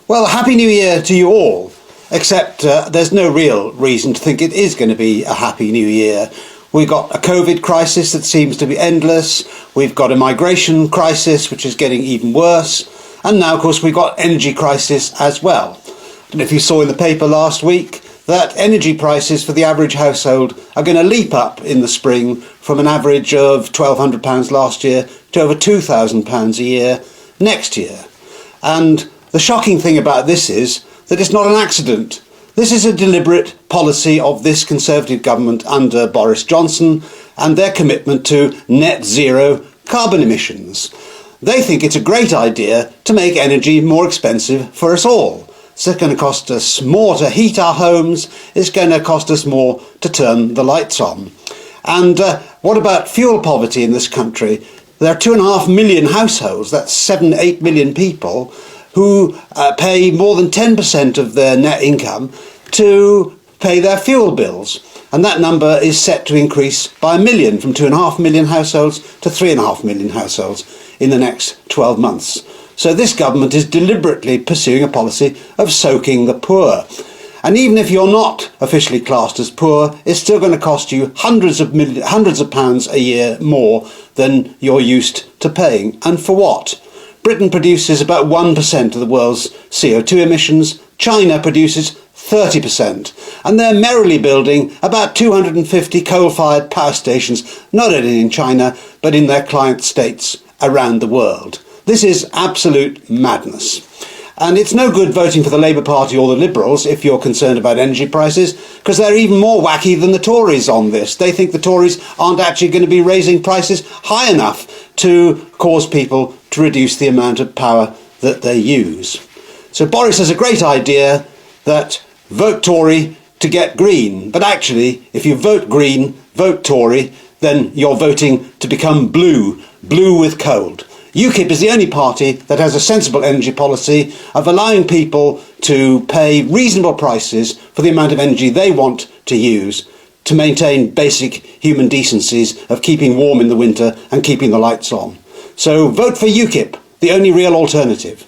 Well, Happy New Year to you all, except there's no real reason to think it is going to be a Happy New Year. We've got a COVID crisis that seems to be endless, we've got a migration crisis which is getting even worse, and now, of course, we've got energy crisis as well. I don't know if you saw in the paper last week that energy prices for the average household are going to leap up in the spring from an average of £1,200 last year to over £2,000 a year next year. And the shocking thing about this is that it's not an accident. This is a deliberate policy of this Conservative government under Boris Johnson and their commitment to net zero carbon emissions. They think it's a great idea to make energy more expensive for us all. So it's going to cost us more to heat our homes, it's going to cost us more to turn the lights on. And what about fuel poverty in this country? There are 2.5 million households, that's 7-8 million people, who pay more than 10% of their net income to pay their fuel bills. And that number is set to increase by 1 million, from 2.5 million households to 3.5 million households in the next 12 months. So this government is deliberately pursuing a policy of soaking the poor. And even if you're not officially classed as poor, it's still going to cost you hundreds of pounds a year more than you're used to paying. And for what? Britain produces about 1% of the world's CO2 emissions. China produces 30%. And they're merrily building about 250 coal-fired power stations, not only in China, but in their client states around the world. This is absolute madness. And it's no good voting for the Labour Party or the Liberals if you're concerned about energy prices, because they're even more wacky than the Tories on this. They think the Tories aren't actually going to be raising prices high enough to cause people to reduce the amount of power that they use. So Boris has a great idea that vote Tory to get green. But actually, if you vote green, vote Tory, then you're voting to become blue with cold. UKIP is the only party that has a sensible energy policy of allowing people to pay reasonable prices for the amount of energy they want to use to maintain basic human decencies of keeping warm in the winter and keeping the lights on. So vote for UKIP, the only real alternative.